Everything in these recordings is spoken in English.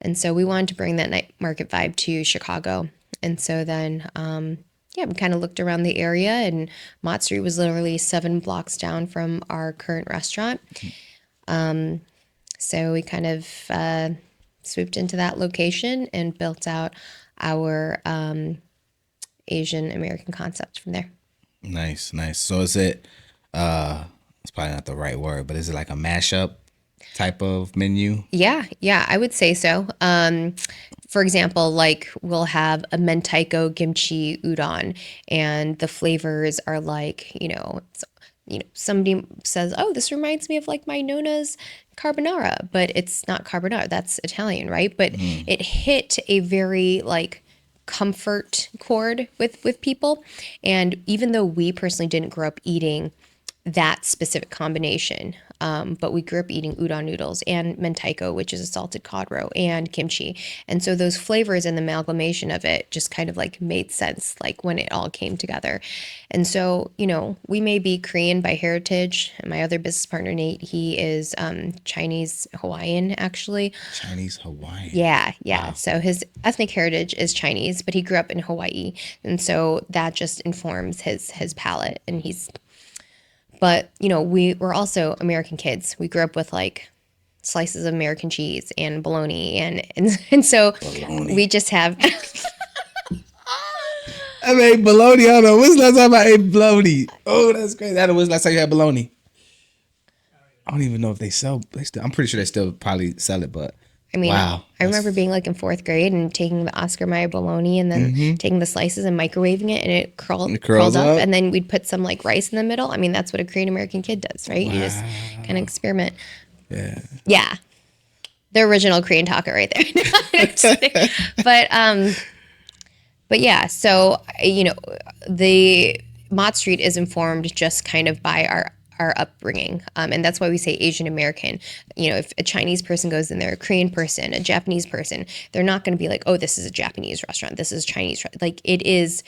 And so we wanted to bring that night market vibe to Chicago. And so then, we kind of looked around the area, and Mott Street was literally 7 blocks down from our current restaurant. So we kind of swooped into that location and built out our Asian American concept from there. Nice, nice. So is it it's probably not the right word, but is it like a mashup type of menu? Yeah, I would say so. For example, like we'll have a mentaiko kimchi udon, and the flavors are like, somebody says, "Oh, this reminds me of like my Nona's carbonara," but it's not carbonara. That's Italian, right? But it hit a very like comfort chord with people, and even though we personally didn't grow up eating that specific combination. But we grew up eating udon noodles and mentaiko, which is a salted cod roe, and kimchi. And so those flavors and the amalgamation of it just kind of like made sense, like when it all came together. And so, we may be Korean by heritage. And my other business partner, Nate, he is Chinese Hawaiian, actually. Chinese Hawaiian. Yeah. Wow. So his ethnic heritage is Chinese, but he grew up in Hawaii. And so that just informs his palate. But we were also American kids. We grew up with like slices of American cheese and bologna, and so Bologna. we just have. I made bologna. I don't know. When's the last time I ate bologna? Oh, that's crazy. That was last time you had bologna. I don't even know if they sell. I'm pretty sure they still probably sell it, but I mean, wow. I remember being like in fourth grade and taking the Oscar Mayer bologna and then taking the slices and microwaving it, and it It curled curls up, up. and then we'd put some like rice in the middle. I mean, that's what a Korean American kid does, right? You just kind of experiment. Yeah. Yeah, the original Korean taco right there. No, I'm just kidding. But yeah, so the Mott Street is informed just kind of by our upbringing, and that's why we say Asian American. If a Chinese person goes in there, a Korean person, a Japanese person, they're not going to be like, "Oh, this is a Japanese restaurant. This is Chinese." Like it is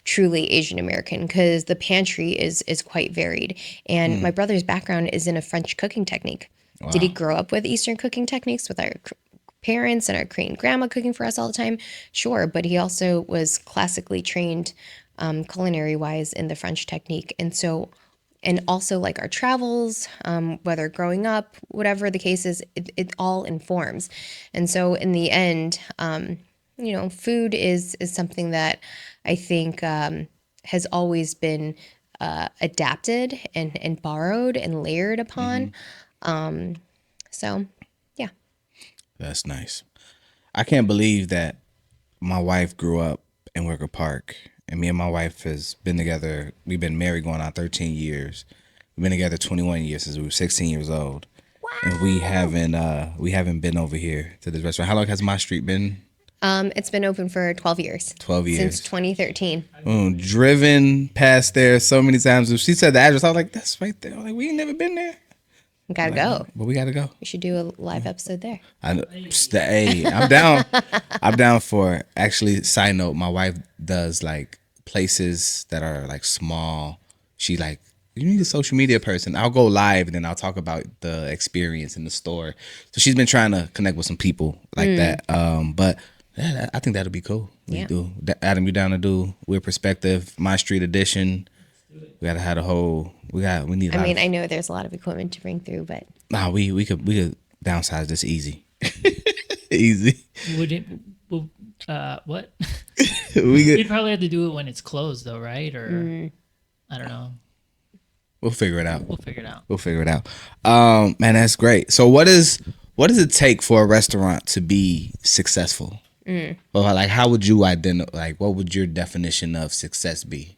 truly Asian American because the pantry is quite varied. And my brother's background is in a French cooking technique. Did he Wow. grow up with Eastern cooking techniques with our parents and our Korean grandma cooking for us all the time? Sure, but he also was classically trained culinary wise in the French technique. And also like our travels, whether growing up, whatever the case is, it all informs. And so in the end, food is something that I think has always been adapted and borrowed and layered upon. So, yeah. That's nice. I can't believe that my wife grew up in Wicker Park, and me and my wife has been together. We've been married going on 13 years. We've been together 21 years since we were 16 years old, and Wow. we haven't been over here to this restaurant. How long has my street been? It's been open for 12 years, 12 since years. 2013. Driven past there so many times. If she said the address, I was like, "That's right there." I'm like, we ain't never been there. Gotta Like, go. but we gotta go. We should do a live episode there. I know. Hey, I'm down. I'm down for it. Actually, side note, my wife does like places that are like small. She like, you need a social media person. I'll go live and then I'll talk about the experience in the store. So she's been trying to connect with some people like that. But yeah, I think that'll be cool. We Yeah. do. Adam, you down to do Weird Perspective, My Street Edition. We gotta have a whole. We need a I lot mean, of. I know there's a lot of equipment to bring through, but Nah, we could downsize this easy. Easy. Would it? What? We You'd could. probably have to do it when it's closed, though, right? Or I don't know. We'll figure it out. We'll figure it out. We'll figure it out. Man, that's great. So what does it take for a restaurant to be successful? Well, like how would you identify? Like, what would your definition of success be?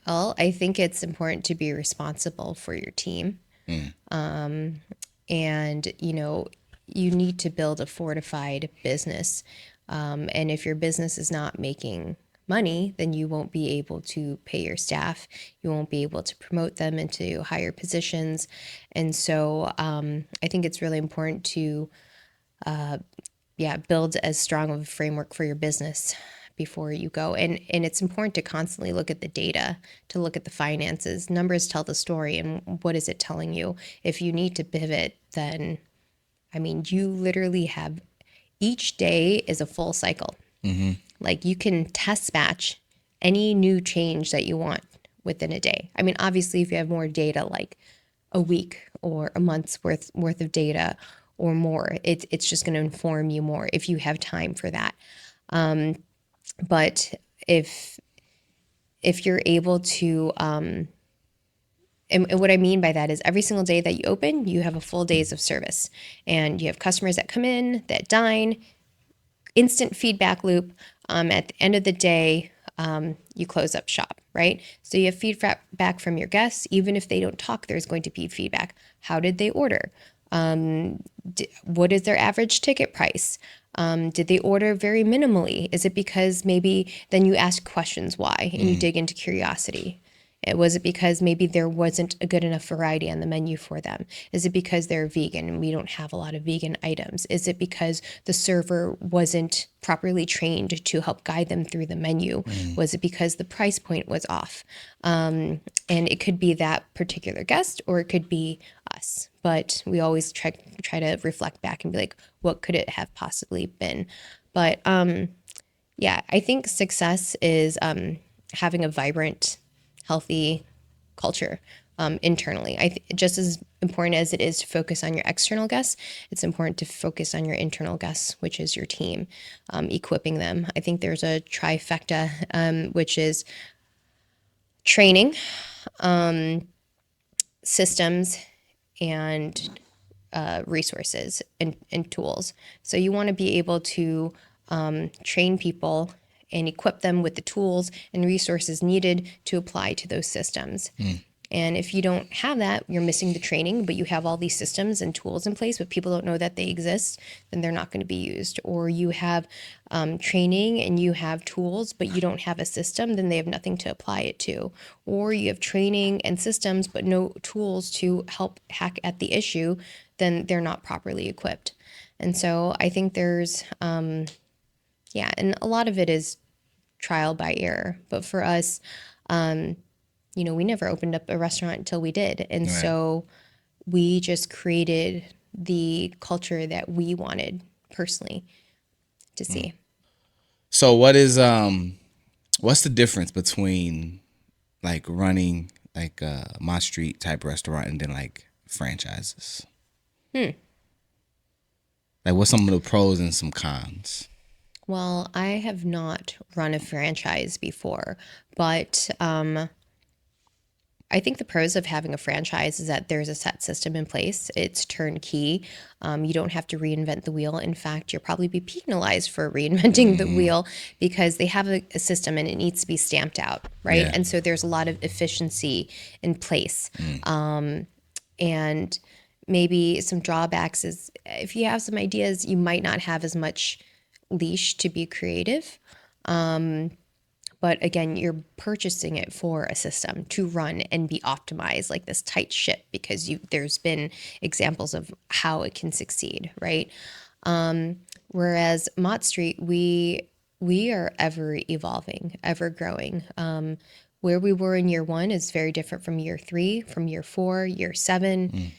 well, I think it's important to be responsible for your team. And you need to build a fortified business. And if your business is not making money, then you won't be able to pay your staff. You won't be able to promote them into higher positions. And so I think it's really important to build as strong of a framework for your business before you go. And it's important to constantly look at the data, to look at the finances. Numbers tell the story, and what is it telling you? If you need to pivot, then I mean, you literally have each day is a full cycle. Like you can test batch any new change that you want within a day. I mean, obviously, if you have more data, like a week or a month's worth of data or more, it's just going to inform you more if you have time for that. But if you're able to, and what I mean by that is every single day that you open, you have a full days of service, and you have customers that come in, that dine, instant feedback loop. At the end of the day, you close up shop, right? So you have feedback from your guests. Even if they don't talk, there's going to be feedback. How did they order? What is their average ticket price? Did they order very minimally? Is it because maybe then you ask questions why and you dig into curiosity? Was it because maybe there wasn't a good enough variety on the menu for them? Is it because they're vegan and we don't have a lot of vegan items? Is it because the server wasn't properly trained to help guide them through the menu? Was it because the price point was off? And it could be that particular guest or it could be us. But we always try to reflect back and be like, what could it have possibly been? But yeah, I think success is having a vibrant, healthy culture internally. Just as important as it is to focus on your external guests, it's important to focus on your internal guests, which is your team, equipping them. I think there's a trifecta, which is training, systems, and resources and tools. So you want to be able to train people and equip them with the tools and resources needed to apply to those systems. And if you don't have that, you're missing the training, but you have all these systems and tools in place, but people don't know that they exist, then they're not going to be used. Or you have training and you have tools, but you don't have a system, then they have nothing to apply it to. Or you have training and systems, but no tools to help hack at the issue, then they're not properly equipped. And so I think there's, yeah, and a lot of it is trial by error. But for us, we never opened up a restaurant until we did. And Right. so we just created the culture that we wanted personally to see. So what's the difference between like running like a Mott Street type restaurant and then like franchises? Like what's some of the pros and some cons? Well, I have not run a franchise before, but I think the pros of having a franchise is that there's a set system in place. It's turnkey. You don't have to reinvent the wheel. In fact, you'll probably be penalized for reinventing the wheel because they have a system and it needs to be stamped out, right? Yeah. And so there's a lot of efficiency in place. And maybe some drawbacks is if you have some ideas, you might not have as much leash to be creative. But again, you're purchasing it for a system to run and be optimized like this tight ship because there's been examples of how it can succeed, right? Whereas Mott Street, we are ever evolving, ever growing. Where we were in year one is very different from year 3, from year 4, year 7.